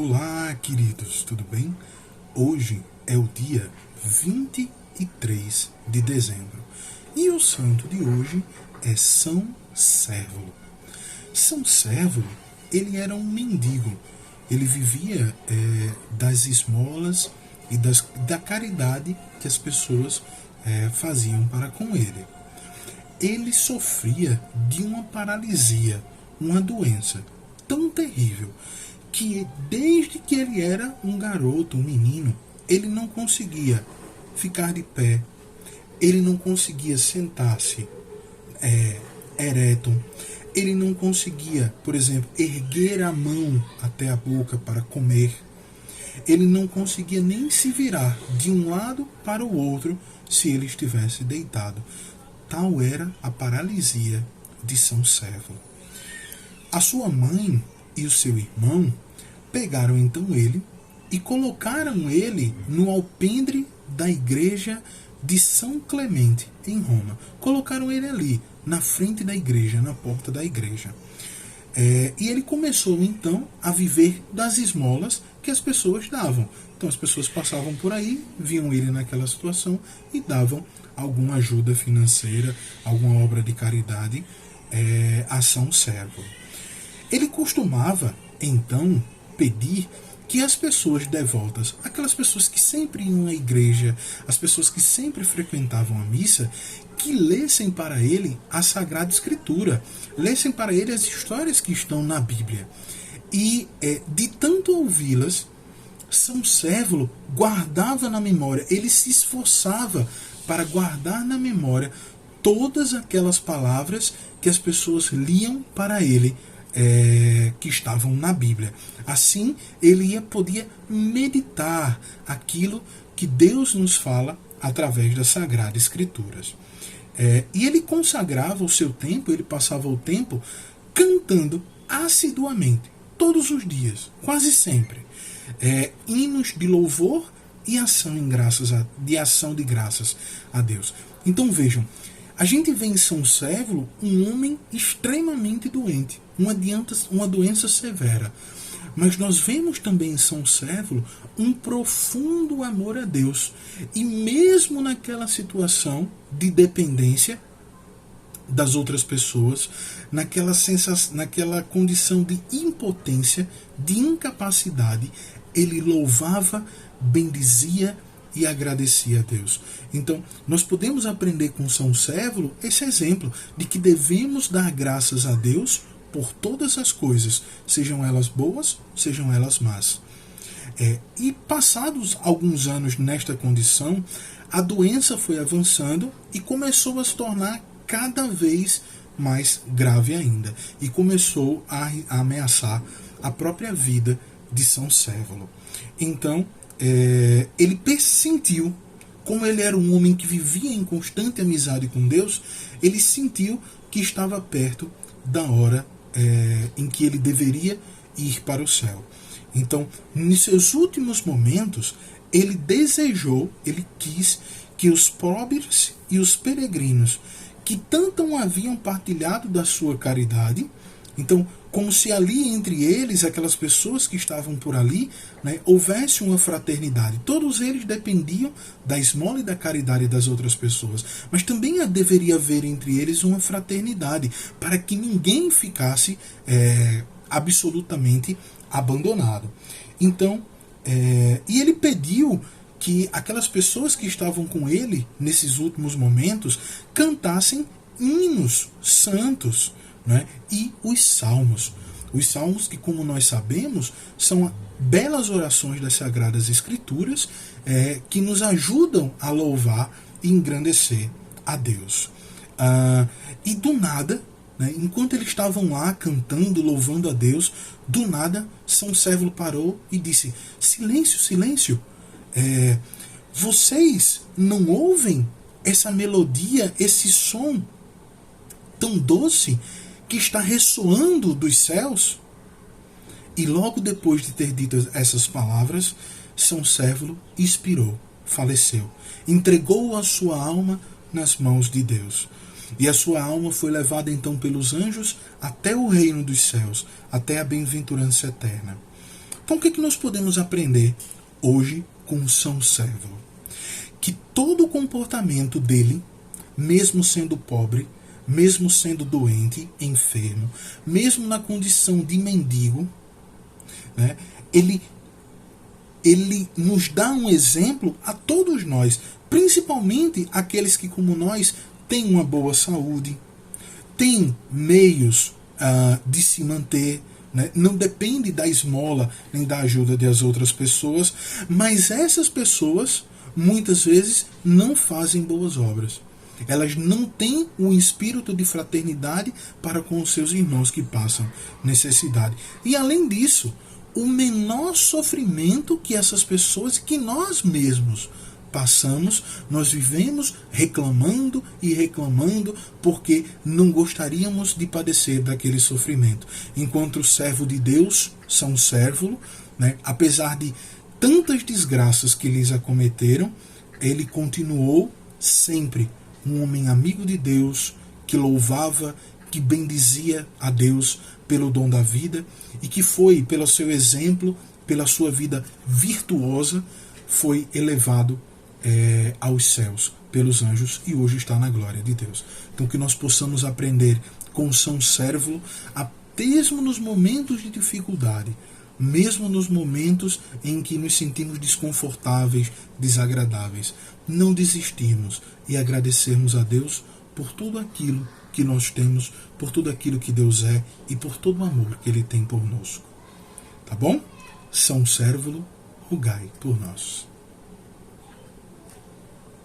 Olá, queridos, tudo bem? Hoje é o dia 23 de dezembro e o santo de hoje é São Cérvulo. São Cérvulo, ele era um mendigo, ele vivia das esmolas e da caridade que as pessoas faziam para com ele. Ele sofria de uma paralisia, uma doença tão terrível que desde que ele era um garoto, um menino, ele não conseguia ficar de pé, ele não conseguia sentar-se ereto, ele não conseguia, por exemplo, erguer a mão até a boca para comer, ele não conseguia nem se virar de um lado para o outro se ele estivesse deitado. Tal era a paralisia de São Cérvulo. A sua mãe e o seu irmão pegaram então ele e colocaram ele no alpendre da igreja de São Clemente, em Roma. Colocaram ele ali, na frente da igreja, na porta da igreja. E ele começou então a viver das esmolas que as pessoas davam. Então as pessoas passavam por aí, viam ele naquela situação e davam alguma ajuda financeira, alguma obra de caridade a São Cérvulo. Ele costumava então pedir que as pessoas devotas, aquelas pessoas que sempre iam à igreja, as pessoas que sempre frequentavam a missa, que lessem para ele a Sagrada Escritura, lessem para ele as histórias que estão na Bíblia. E de tanto ouvi-las, São Cérvulo guardava na memória, ele se esforçava para guardar na memória todas aquelas palavras que as pessoas liam para ele, que estavam na Bíblia. Assim, ele podia meditar aquilo que Deus nos fala através das Sagradas Escrituras. E ele consagrava o seu tempo, ele passava o tempo cantando assiduamente, todos os dias, quase sempre, hinos de louvor e ação de graças a Deus. Então vejam, a gente vê em São Cérvulo um homem extremamente doente, uma doença severa. Mas nós vemos também em São Cérvulo um profundo amor a Deus. E mesmo naquela situação de dependência das outras pessoas, naquela condição de impotência, de incapacidade, ele louvava, bendizia e agradecia a Deus. Então, nós podemos aprender com São Cérvulo esse exemplo de que devemos dar graças a Deus por todas as coisas, sejam elas boas, sejam elas más. E passados alguns anos nesta condição, a doença foi avançando e começou a se tornar cada vez mais grave ainda. E começou a ameaçar a própria vida de São Cérvulo. Então, ele pressentiu, como ele era um homem que vivia em constante amizade com Deus, ele sentiu que estava perto da hora em que ele deveria ir para o céu. Então, nos seus últimos momentos, ele desejou, ele quis que os pobres e os peregrinos que tanto haviam partilhado da sua caridade, então, como se ali entre eles, aquelas pessoas que estavam por ali, houvesse uma fraternidade. Todos eles dependiam da esmola e da caridade das outras pessoas. Mas também deveria haver entre eles uma fraternidade, para que ninguém ficasse absolutamente abandonado. Então, e ele pediu que aquelas pessoas que estavam com ele nesses últimos momentos cantassem hinos santos, e os salmos. Os salmos que, como nós sabemos, são belas orações das Sagradas Escrituras que nos ajudam a louvar e engrandecer a Deus. E do nada, enquanto eles estavam lá cantando, louvando a Deus, do nada São Cérvulo parou e disse: silêncio, silêncio, vocês não ouvem essa melodia, esse som tão doce que está ressoando dos céus? E logo depois de ter dito essas palavras, São Cérvulo expirou, faleceu, entregou a sua alma nas mãos de Deus. E a sua alma foi levada então pelos anjos até o reino dos céus, até a bem-aventurança eterna. Então o que é que nós podemos aprender hoje com São Cérvulo? Que todo o comportamento dele, mesmo sendo pobre, mesmo sendo doente, enfermo, mesmo na condição de mendigo, né, ele nos dá um exemplo a todos nós, principalmente aqueles que, como nós, têm uma boa saúde, têm meios de se manter, né? Não depende da esmola nem da ajuda das outras pessoas, mas essas pessoas muitas vezes não fazem boas obras. Elas não têm um espírito de fraternidade para com os seus irmãos que passam necessidade. E além disso, o menor sofrimento que essas pessoas, que nós mesmos passamos, nós vivemos reclamando e reclamando porque não gostaríamos de padecer daquele sofrimento. Enquanto o servo de Deus, São Cérvulo, né, apesar de tantas desgraças que lhes acometeram, ele continuou sempre um homem amigo de Deus, que louvava, que bendizia a Deus pelo dom da vida e que foi, pelo seu exemplo, pela sua vida virtuosa, foi elevado aos céus pelos anjos e hoje está na glória de Deus. Então que nós possamos aprender com São Cérvulo, mesmo nos momentos de dificuldade, mesmo nos momentos em que nos sentimos desconfortáveis, desagradáveis, não desistirmos e agradecermos a Deus por tudo aquilo que nós temos, por tudo aquilo que Deus é e por todo o amor que Ele tem por nós. Tá bom? São Cérvulo, rogai por nós.